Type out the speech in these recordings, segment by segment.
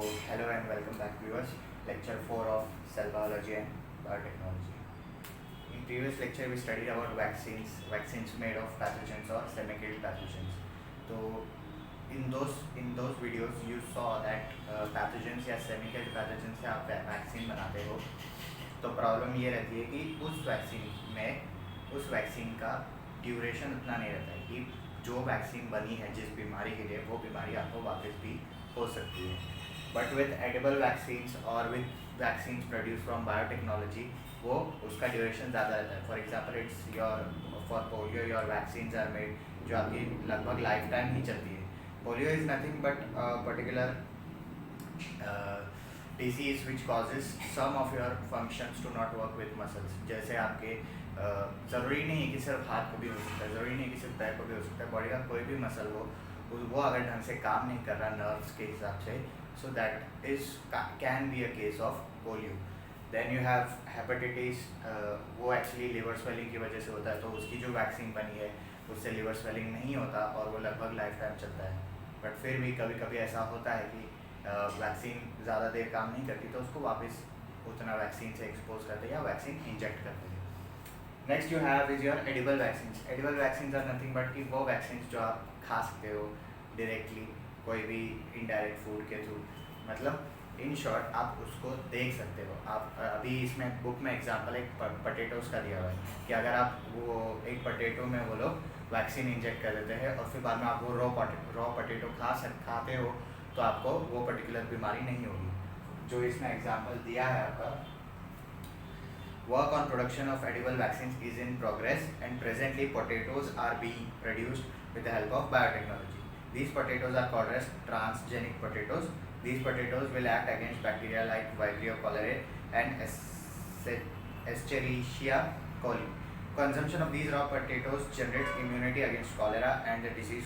Hello and welcome back viewers. Lecture 4 of cell biology and biotechnology. In previous lecture we studied about vaccines made of pathogens or semi-killed pathogens. So in those videos you saw that pathogens या semi-killed pathogens से आप vaccine बनाते हो, तो problem ये रहती है कि उस वैक्सीन का ड्यूरेशन उतना नहीं रहता है कि जो वैक्सीन बनी है जिस बीमारी के लिए वो बीमारी आपको वापस भी हो सकती है. बट विथ एडिबल वैक्सीन्स और with vaccines produce from biotechnology वो उसका ड्यूरेशन ज़्यादा रहता है. For example it's for polio your vaccines are made जो आपकी लगभग लाइफ टाइम ही चलती है. Polio is nothing but particular disease which causes some of your functions to not work with muscles. जैसे आपके ज़रूरी नहीं है कि सिर्फ हाथ को भी हो सकता है, ज़रूरी नहीं है कि सिर्फ पैर को भी हो सकता है. बॉडी का कोई भी मसल हो वो अगर ढंग से काम नहीं कर रहा नर्व्स के हिसाब से, so that is can be a case of polio. Then you have hepatitis. वो एक्चुअली लिवर स्वेलिंग की वजह से होता है, तो उसकी जो वैक्सीन बनी है उससे लिवर स्वेलिंग नहीं होता और वो लगभग लाइफ टाइम चलता है. बट फिर भी कभी कभी ऐसा होता है कि वैक्सीन ज़्यादा देर काम नहीं करती, तो उसको वापस उतना वैक्सीन से एक्सपोज करते हैं या वैक्सीन इंजेक्ट करते हैं. Next you have is your edible vaccines. Edible vaccines are nothing but कि वो वैक्सीन्स जो आप खा सकते हो डायरेक्टली, कोई भी इनडायरेक्ट फूड के थ्रू. मतलब इन शॉर्ट आप उसको देख सकते हो. आप अभी इसमें बुक में एग्जांपल एक पटेटोज़ का दिया हुआ है कि अगर आप वो एक पटेटो में वो लोग वैक्सीन इंजेक्ट कर देते हैं और फिर बाद में आप वो रॉ पटेटो खाते हो तो आपको वो पर्टिकुलर बीमारी नहीं होगी. जो इसमें एग्जाम्पल दिया है आपका, work on production of edible vaccines is in progress and presently potatoes are being produced with the help of biotechnology. These potatoes are called as transgenic potatoes. These potatoes will act against bacteria like Vibrio cholerae and Escherichia coli. Consumption of these raw potatoes generates immunity against cholera and the disease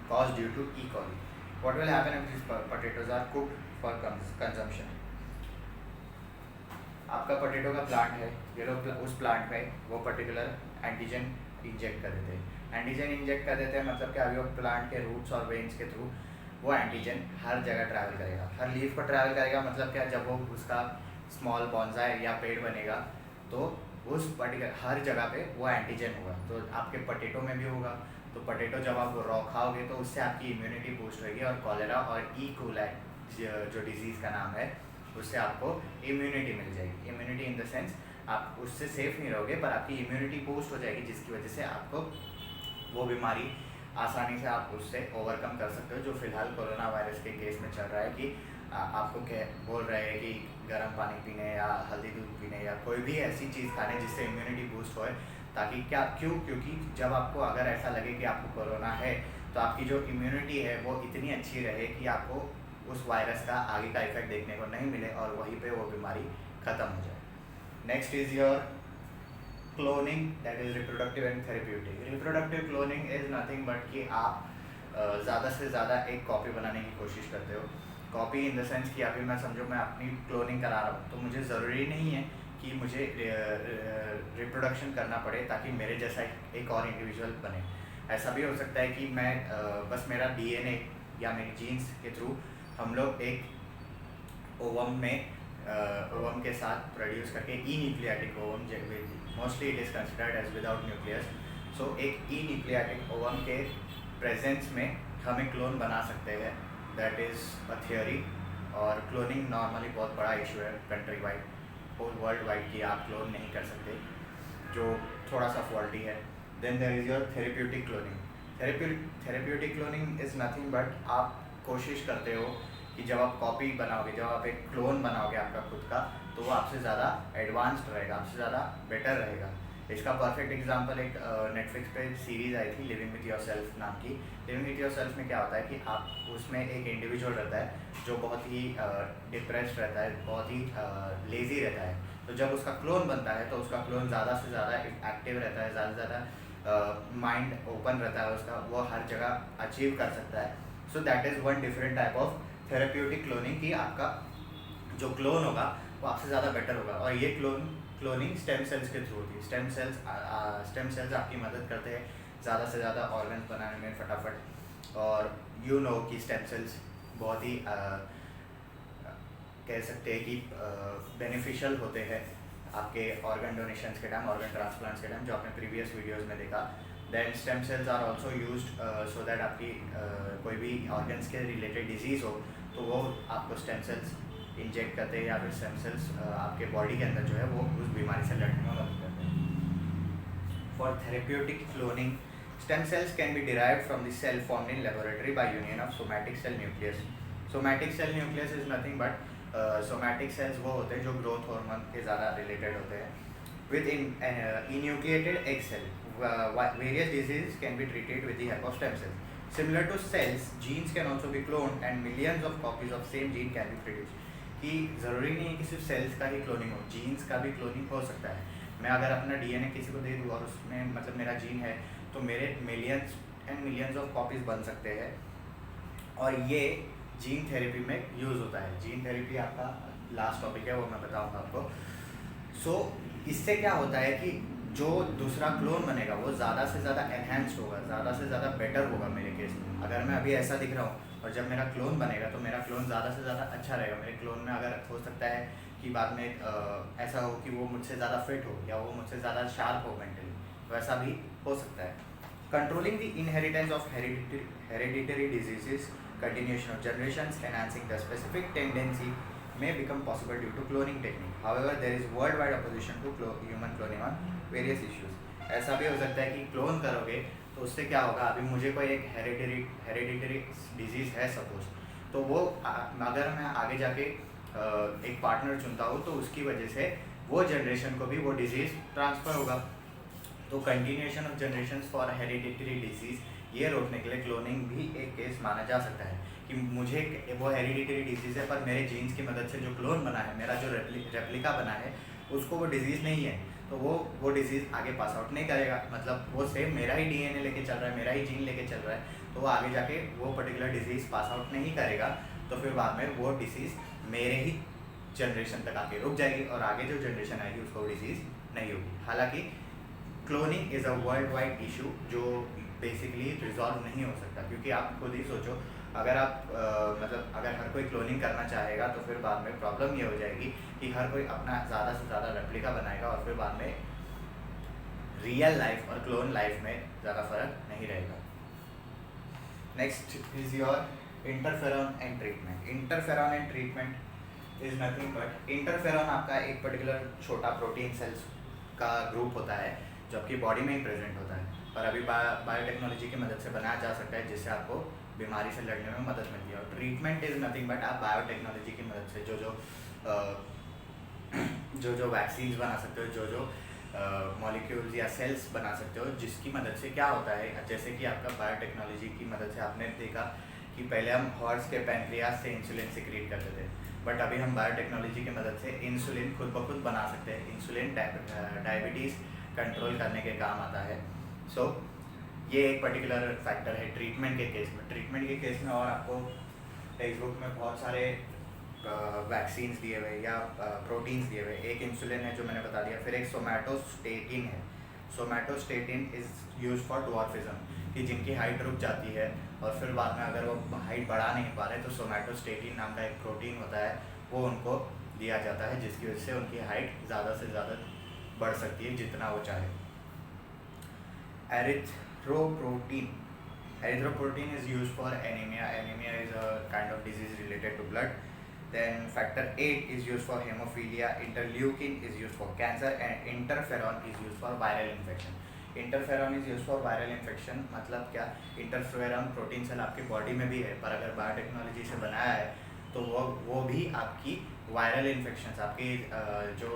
caused due to E. coli. What will happen if these potatoes are cooked for consumption? आपका potato का plant है, ये लोग उस plant में वो particular antigen inject कर देते हैं. एंटीजन इंजेक्ट कर देते हैं मतलब कि अभी वो प्लांट के रूट्स और वेन्स के थ्रू वो एंटीजन हर जगह ट्रैवल करेगा, हर लीफ पर ट्रैवल करेगा. मतलब क्या, जब वो उसका स्मॉल बॉन्साई या पेड़ बनेगा तो उस पर्टिकुलर हर जगह पे वो एंटीजन होगा. तो आपके पोटैटो में भी होगा. तो पोटैटो जब आप रॉ खाओगे तो उससे आपकी इम्यूनिटी बूस्ट होगी और कॉलेरा और ई कोलाई जो डिजीज़ का नाम है उससे आपको इम्यूनिटी मिल जाएगी. इम्यूनिटी इन द सेंस आप उससे सेफ नहीं रहोगे पर आपकी इम्यूनिटी बूस्ट हो जाएगी, जिसकी वजह से आपको वो बीमारी आसानी से आप उससे ओवरकम कर सकते हो. जो फिलहाल कोरोना वायरस के केस में चल रहा है कि आपको क्या बोल रहे हैं कि गर्म पानी पीने या हल्दी दूध पीने या कोई भी ऐसी चीज़ खाने जिससे इम्यूनिटी बूस्ट होए, ताकि क्योंकि जब आपको अगर ऐसा लगे कि आपको कोरोना है तो आपकी जो इम्यूनिटी है वो इतनी अच्छी रहे कि आपको उस वायरस का आगे का इफेक्ट देखने को नहीं मिले और वहीं पे वो बीमारी ख़त्म हो जाए. Next is your cloning, that is reproductive and therapeutic. Reproductive cloning is nothing but कि आप ज़्यादा से ज़्यादा एक कॉपी बनाने की कोशिश करते हो. कॉपी इन द सेंस कि अभी मैं समझो मैं अपनी क्लोनिंग करा रहा हूँ तो मुझे ज़रूरी नहीं है कि मुझे रिप्रोडक्शन करना पड़े ताकि मेरे जैसा एक और इंडिविजुअल बने. ऐसा भी हो सकता है कि मैं बस मेरा डीएनए या मेरी जीन्स के थ्रू हम लोग एक ओवम के साथ प्रोड्यूस करके anucleate ovum, mostly it is considered as without nucleus. So एक ई न्यूक्लियाटिक ओवम के प्रेजेंस में हम एक क्लोन बना सकते हैं. That is a theory. और क्लोनिंग नॉर्मली बहुत बड़ा इशू है country wide, whole world wide, कि आप क्लोन नहीं कर सकते, जो थोड़ा सा फॉल्टी है. Then there is your therapeutic cloning. Therapeutic cloning is nothing but आप कोशिश करते हो कि जब आप कॉपी बनाओगे, जब आप एक क्लोन बनाओगे आपका खुद का, तो वो आपसे ज़्यादा एडवांस्ड रहेगा, आपसे ज़्यादा बेटर रहेगा. इसका परफेक्ट एग्जांपल एक नेटफ्लिक्स पे सीरीज़ आई थी लिविंग विथ योर सेल्फ नाम की. लिविंग विथ योर सेल्फ में क्या होता है कि आप उसमें एक इंडिविजुअल रहता है जो बहुत ही डिप्रेस्ड रहता है, बहुत ही लेज़ी रहता है. तो जब उसका क्लोन बनता है तो उसका क्लोन ज़्यादा से ज़्यादा एक्टिव रहता है, ज़्यादा से ज़्यादा माइंड ओपन रहता है उसका, वो हर जगह अचीव कर सकता है. So that is one different type of therapeutic cloning कि आपका जो क्लोन होगा वो आपसे ज़्यादा बेटर होगा. और ये क्लोनिंग स्टेम सेल्स के थ्रू होती है. स्टेम सेल्स आपकी मदद करते हैं ज़्यादा से ज़्यादा ऑर्गन्स बनाने में फटाफट. और कि स्टेम सेल्स बहुत ही कह सकते हैं कि बेनिफिशियल होते हैं आपके ऑर्गन डोनेशंस के टाइम, ऑर्गन ट्रांसप्लांट्स के टाइम, जो आपने प्रीवियस वीडियोस में देखा। Then stem cells are also used so that आपकी कोई भी ऑर्गन्स के रिलेटेड डिजीज़ हो तो वो आपको स्टेम सेल्स इंजेक्ट करते हैं, या फिर स्टेम सेल्स आपके बॉडी के अंदर जो है वो उस बीमारी से लड़ने में मदद करते हैं। For therapeutic cloning, stem cells can be derived from the cell formed in laboratory by union of somatic cell nucleus. Somatic cell nucleus is nothing but somatic cells वो होते हैं जो growth hormone के ज़्यादा related होते हैं। With enucleated egg cell, various diseases can be treated with the help of stem cells. Similar to cells, genes can also be cloned and millions of copies of same gene can be produced. कि ज़रूरी नहीं है कि सिर्फ sales का ही cloning हो, jeans का भी क्लोनिंग हो सकता है। मैं अगर अपना डीएनए किसी को दे दूँ और उसमें मतलब मेरा जीन है तो मेरे millions and millions of copies बन सकते हैं, और ये जीन थेरेपी में यूज़ होता है। जीन थेरेपी आपका लास्ट टॉपिक है, वो मैं बताऊंगा आपको। सो इससे क्या होता है कि जो दूसरा क्लोन बनेगा वो ज़्यादा से ज़्यादा एनहेंस्ड होगा, ज़्यादा से ज़्यादा बेटर होगा मेरे केस में। अगर मैं अभी ऐसा दिख रहा हूँ और जब मेरा क्लोन बनेगा तो मेरा क्लोन ज़्यादा से ज़्यादा अच्छा रहेगा। मेरे क्लोन में अगर हो सकता है कि बाद में ऐसा हो कि वो मुझसे ज़्यादा फिट हो या वो मुझसे ज़्यादा शार्प हो मेंटली, वैसा भी हो सकता है। Controlling the inheritance of hereditary diseases, continuation of generations, enhancing the specific tendency may become possible due to cloning technique. However, there is worldwide opposition to human cloning on various issues. ऐसा भी हो सकता है कि clone करोगे तो उससे क्या होगा, अभी मुझे कोई एक हेरिडिटरी डिजीज़ है सपोज, तो वो अगर मैं आगे जाके एक पार्टनर चुनता हूँ तो उसकी वजह से वो जनरेशन को भी वो डिजीज़ ट्रांसफ़र होगा। तो continuation of generation for hereditary disease, ये रोकने के लिए क्लोनिंग भी एक केस माना जा सकता है कि मुझे वो हेरिडिटरी डिजीज़ है पर मेरे जीन्स की मदद से जो क्लोन बना है, मेरा जो रेप्लिका बना है, उसको वो डिजीज़ नहीं है, तो वो डिजीज़ आगे पास आउट नहीं करेगा। मतलब वो सेम मेरा ही डीएनए लेके चल रहा है, मेरा ही जीन लेके चल रहा है, तो वो आगे जाके वो पर्टिकुलर डिजीज़ पास आउट नहीं करेगा, तो फिर बाद में वो डिसीज़ मेरे ही जनरेशन तक आके रुक जाएगी और आगे जो जनरेशन आएगी उसको डिजीज़ नहीं होगी। हालांकि cloning is a world wide issue जो बेसिकली रिजॉल्व नहीं हो सकता, क्योंकि आप खुद ही सोचो, अगर आप मतलब अगर हर कोई क्लोनिंग करना चाहेगा तो फिर बाद में प्रॉब्लम ये हो जाएगी कि हर कोई अपना ज़्यादा से ज़्यादा रेप्लिका बनाएगा और फिर बाद में रियल लाइफ और क्लोन लाइफ में ज़्यादा फर्क नहीं रहेगा। Next is your interferon and treatment. Interferon and treatment is nothing but, interferon आपका एक पर्टिकुलर छोटा प्रोटीन सेल्स का ग्रुप होता है जो आपकी बॉडी में ही प्रेजेंट होता है, और अभी बायोटेक्नोलॉजी की मदद से बनाया जा सकता है जिससे आपको बीमारी से लड़ने में मदद मिलती है। और ट्रीटमेंट इज़ नथिंग बट, आप बायोटेक्नोलॉजी की मदद से जो वैक्सीन्स बना सकते हो, जो मॉलिक्यूल्स या सेल्स बना सकते हो, जिसकी मदद से क्या होता है, जैसे कि आपका बायोटेक्नोलॉजी की मदद से आपने देखा कि पहले हम हॉर्स के पैनक्रियाज से इंसुलिन सिक्रीट करते थे, बट अभी हम बायोटेक्नोलॉजी की मदद से इंसुलिन खुद ब खुद बना सकते हैं। इंसुलिन डायबिटीज़ कंट्रोल करने के काम आता है। सो ये एक पर्टिकुलर फैक्टर है ट्रीटमेंट के केस में। ट्रीटमेंट के केस में और आपको टेक्स्ट बुक में बहुत सारे वैक्सीन्स दिए हुए या प्रोटीन्स दिए हुए। एक इंसुलिन है जो मैंने बता दिया, फिर एक सोमैटोस्टेटिन है। सोमैटोस्टेटिन इज़ यूज फॉर डवार्फिज्म, कि जिनकी हाइट रुक जाती है और फिर बाद में अगर वो हाइट बढ़ा नहीं पा रहे तो सोमैटोस्टेटिन नाम का एक प्रोटीन होता है, वो उनको दिया जाता है, जिसकी वजह से उनकी हाइट ज़्यादा से ज़्यादा बढ़ सकती है जितना वो चाहे। Erythropoietin is used for anemia. Anemia is a kind of disease related to blood. Then factor 8 is used for hemophilia. Interleukin is used for cancer, and interferon is used for viral infection. Interferon is used for viral infection मतलब क्या, interferon protein cell आपकी body में भी है, पर अगर biotechnology से बनाया है तो वो भी आपकी वायरल इन्फेक्शन, आपकी जो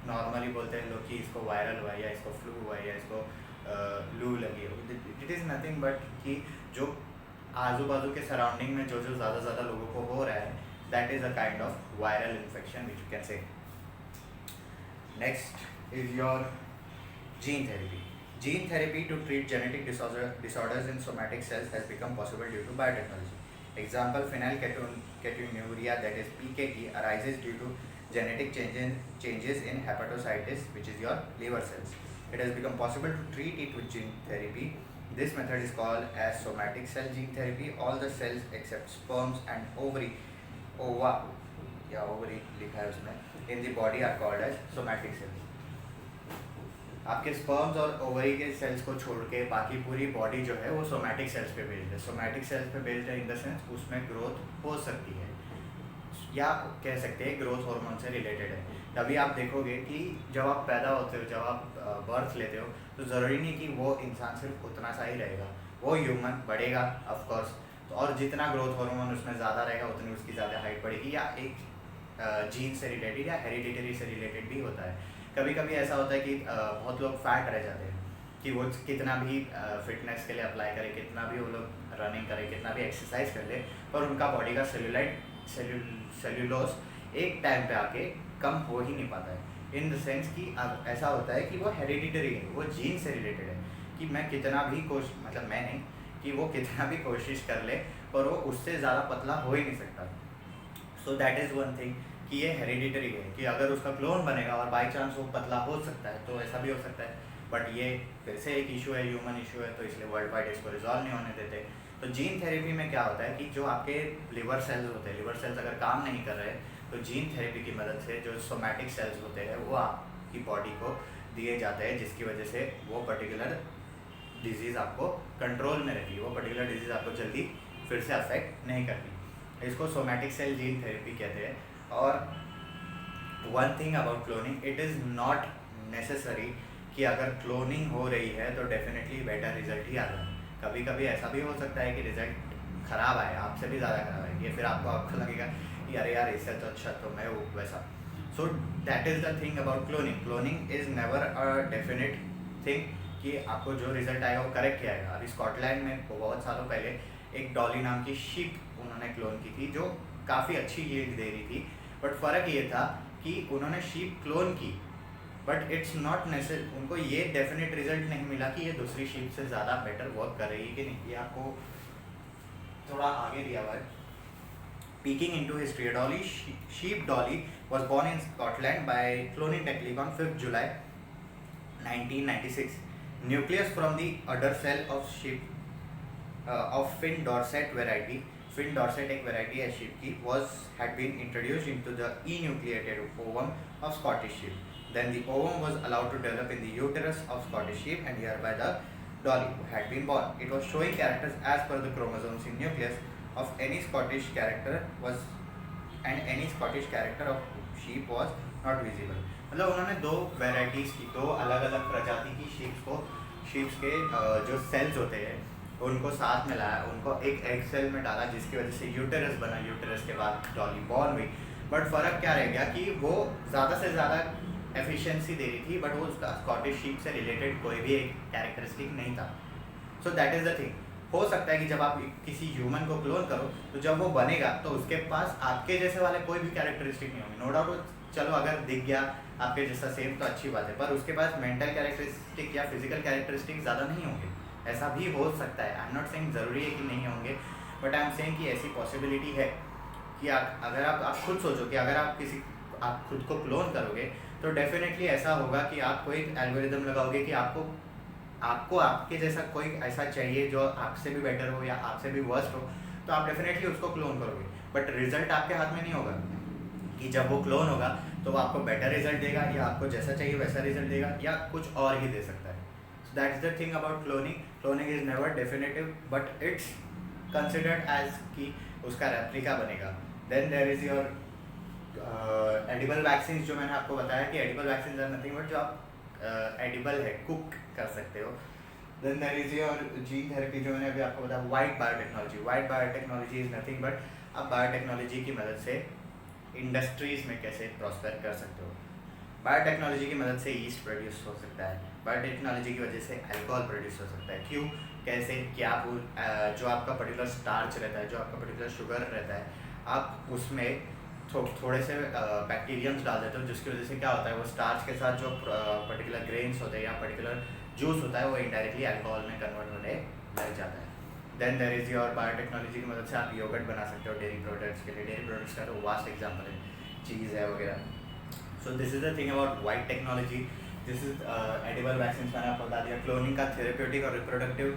नॉर्मली बोलते हैं लोग कि इसको वायरल हुआ है या इसको फ्लू हुआ है या इसको लू लगी हो, इट इज़ नथिंग बट कि जो आजू बाजू के सराउंडिंग में जो ज़्यादा लोगों को हो रहा है, that is a kind of viral infection which you can say. Next is your gene therapy. Gene therapy to treat genetic disorders in somatic cells has become possible due to biotechnology. Example, phenylketonuria, that is PKT, arises due to genetic changes in hepatocytes, which is your liver cells. It has become possible to treat it with gene therapy. This method is called as somatic cell gene therapy. All the cells except sperms and ova या ovary लिखा है उसमें, in the body are called as somatic cells. आपके sperms और ovary के cells को छोड़ के बाकी पूरी बॉडी जो है वो सोमैटिक सेल्स पे बेस्ड है। सोमैटिक सेल्स पे बेस्ड है इन द सेंस उसमें ग्रोथ हो सकती है, या कह सकते हैं ग्रोथ हार्मोन से रिलेटेड है। तभी आप देखोगे कि जब आप पैदा होते हो, जब आप बर्थ लेते हो, तो ज़रूरी नहीं कि वो इंसान सिर्फ उतना सा ही रहेगा, वो ह्यूमन बढ़ेगा ऑफकोर्स, तो और जितना ग्रोथ हार्मोन उसमें ज़्यादा रहेगा उतनी उसकी ज़्यादा हाइट बढ़ेगी, या एक जीन से रिलेटेड या हेरिडिटरी से रिलेटेड भी होता है। कभी कभी ऐसा होता है कि बहुत लोग फैट रह जाते हैं कि वो कितना भी फिटनेस के लिए अप्लाई करे, कितना भी वो लोग रनिंग करे, कितना भी एक्सरसाइज कर ले, पर उनका बॉडी का सेल्यूलोस एक टाइम पे आके कम हो ही नहीं पाता है। इन द सेंस कि अब ऐसा होता है कि वो हेरिडिटरी है, वो जीन से रिलेटेड है, कि मैं कितना भी मतलब मैं नहीं, कि वो कितना भी कोशिश कर ले पर वो उससे ज़्यादा पतला हो ही नहीं सकता। सो दैट इज़ वन थिंग कि ये हेरिडिटरी है, कि अगर उसका क्लोन बनेगा और बाई चांस वो पतला हो सकता है तो ऐसा भी हो सकता है, बट ये फिर से एक इशू है, ह्यूमन इशू है, तो इसलिए वर्ल्ड वाइड इसको रिजॉल्व नहीं होने देते। तो जीन थेरेपी में क्या होता है कि जो आपके लिवर सेल्स होते हैं, लिवर सेल्स अगर काम नहीं कर रहे तो जीन थेरेपी की मदद से जो सोमैटिक सेल्स होते हैं वो आपकी बॉडी को दिए जाते हैं, जिसकी वजह से वो पर्टिकुलर डिजीज़ आपको कंट्रोल में रहती है, वो पर्टिकुलर डिजीज़ आपको जल्दी फिर से अफेक्ट नहीं करती। इसको सोमैटिक सेल जीन थेरेपी कहते हैं। और one thing about cloning, it is not necessary कि अगर क्लोनिंग हो रही है तो डेफिनेटली बेटर रिजल्ट ही आ जाए। कभी कभी ऐसा भी हो सकता है कि रिजल्ट ख़राब आए, आपसे भी ज़्यादा ख़राब आए, ये फिर आपको लगेगा कि अरे यार इससे तो अच्छा तो मैं वो वैसा। सो that is the thing about cloning. Cloning is never a definite thing कि आपको जो रिजल्ट आएगा वो करेक्ट ही आएगा। अभी स्कॉटलैंड में बहुत सालों पहले एक डॉली नाम की शीप उन्होंने क्लोन की थी जो काफ़ी अच्छी यील्ड दे रही थी, बट फ़र्क ये था कि उन्होंने शीप क्लोन की, बट इट्स नॉट नेसेसरी, उनको ये डेफिनेट रिजल्ट नहीं मिला कि ये दूसरी शीप से ज़्यादा बेटर वर्क कर रही है कि नहीं। ये आपको थोड़ा आगे दिया हुआ है। Peeking into history, Dolly sheep Dolly was born in Scotland by cloning technique on 5 July 1996. Nucleus from the udder cell of sheep of Finn Dorset variety, Finn Dorset एक variety है sheep की, had been introduced into the enucleated ovum of Scottish sheep. Then the ovum was allowed to develop in the uterus of Scottish sheep, and hereby the dolly had been born. It was showing characters as per the chromosomes in nucleus of any Scottish character was, and any Scottish character of sheep was not visible. मतलब उन्होंने दो varieties की, दो अलग अलग प्रजाति की sheeps के जो सेल्स होते हैं उनको साथ में लाया, उनको एक एग सेल में डाला, जिसकी वजह से यूटेरस बना। यूटेरस के बाद डॉली बॉर्न हुई। बट फ़र्क क्या रह गया कि वो ज़्यादा से ज़्यादा एफिशिएंसी दे रही थी, बट वो उसका स्कॉटिश शीप से रिलेटेड कोई भी एक कैरेक्टरिस्टिक नहीं था। सो दैट इज़ द थिंग। हो सकता है कि जब आप किसी ह्यूमन को क्लोन करो तो जब वो बनेगा तो उसके पास आपके जैसे वाले कोई भी कैरेक्टरिस्टिक नहीं होंगे। नो डाउट, चलो अगर दिख गया आपके जैसा सेम तो अच्छी बात है, पर उसके पास मेंटल कैरेक्टरिस्टिक या फिजिकल कैरेक्टरिस्टिक ज़्यादा नहीं होंगे। ऐसा भी हो सकता है। आई एम नॉट सेइंग ज़रूरी है कि नहीं होंगे, बट आई एम सेइंग कि ऐसी पॉसिबिलिटी है कि अगर आप खुद सोचो कि अगर आप खुद को क्लोन करोगे तो डेफिनेटली ऐसा होगा कि आप कोई एल्गोरिदम लगाओगे कि आपको आपके जैसा कोई ऐसा चाहिए जो आपसे भी बेटर हो या आपसे भी वर्स्ट हो, तो आप डेफिनेटली उसको क्लोन करोगे। बट रिजल्ट आपके हाथ में नहीं होगा कि जब वो क्लोन होगा तो वो आपको बेटर रिजल्ट देगा या आपको जैसा चाहिए वैसा रिजल्ट देगा या कुछ और ही दे सकता है। So that is the thing about cloning. Cloning is never definitive, but it's considered as कि उसका रेप्लिका बनेगा। Then there is your edible vaccine, जो मैंने आपको बताया कि edible vaccine are nothing but जो आप एडिबल है, कुक कर सकते हो। Then there is your gene therapy, जो मैंने अभी आपको बताया। White biotechnology, white biotechnology is nothing but आप बायोटेक्नोलॉजी की मदद से इंडस्ट्रीज़ में कैसे प्रॉस्पर कर सकते हो। बायोटेक्नोलॉजी की मदद से ईस्ट प्रोड्यूस हो सकता है, बायोटेक्नोलॉजी की वजह से अल्कोहल प्रोड्यूस हो सकता है। क्यों, कैसे कि आप जो आपका पर्टिकुलर स्टार्च रहता है, जो आपका पर्टिकुलर शुगर रहता है, आप उसमें थोड़े से बैक्टीरियम्स डाल देते हो, जिसकी वजह से क्या होता है, वो स्टार्च के साथ जो पर्टिकुलर ग्रेन्स होते हैं या पर्टिकुलर जूस होता है वो इनडायरेक्टली अल्कोहल में कन्वर्ट होने लग जाता है। Then there is your biotechnology की मदद से आप योगर्ट बना सकते हो डेयरी प्रोडक्ट्स के लिए। डेयरी प्रोडक्ट्स का तो वास्ट एग्जाम्पल है, चीज़ है वगैरह। So this is the thing about white technology. This is edible vaccine मैंने आपको बता दिया। क्लोनिंग का थेरेप्यूटिक और रिप्रोडक्टिव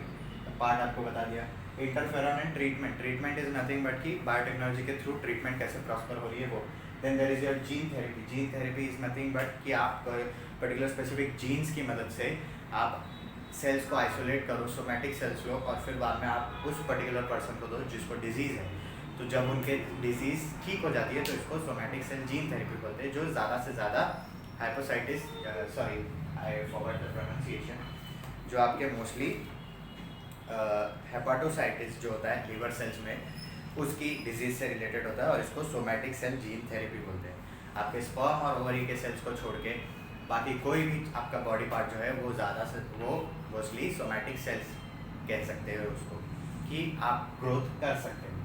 पार्ट आपको बता दिया। Interferon and treatment, treatment is nothing but कि बायोटेक्नोलॉजी के थ्रू ट्रीटमेंट कैसे प्रॉस्पर हो रही है वो। Then there is your gene therapy. Gene therapy is nothing but कि आप पर्टिकुलर स्पेसिफिक जीन्स की मदद से आप सेल्स को आइसोलेट करो, सोमैटिक सेल्स को, और फिर बाद में आप उस पर्टिकुलर पर्सन को दो जिसको डिजीज़ है. तो जब उनके डिजीज़ ठीक हो जाती है तो इसको सोमैटिक सेल जीन थेरेपी बोलते हैं, जो ज़्यादा से ज़्यादा हाइपोसाइटिस, sorry I forgot the pronunciation, जो आपके मोस्टली हेपाटोसाइटिस जो होता है लीवर सेल्स में, उसकी डिजीज़ से रिलेटेड होता है, और इसको सोमैटिक सेल जीन थेरेपी बोलते हैं. आपके स्पर्म और ओवरी के सेल्स को छोड़ के बाकी कोई भी आपका बॉडी पार्ट जो है वो ज़्यादा से वो मोस्टली सोमैटिक सेल्स कह सकते हैं उसको, कि आप ग्रोथ कर सकते हैं.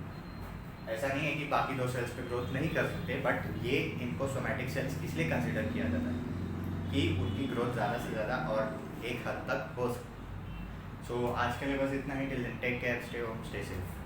ऐसा नहीं है कि बाकी दो सेल्स पे ग्रोथ नहीं कर सकते, बट ये इनको सोमैटिक सेल्स इसलिए कंसिडर किया जाता है कि उनकी ग्रोथ ज़्यादा से ज़्यादा और एक हद तक हो सकती है. सो आज के लिए बस इतना ही. Till then take care, stay home, stay safe.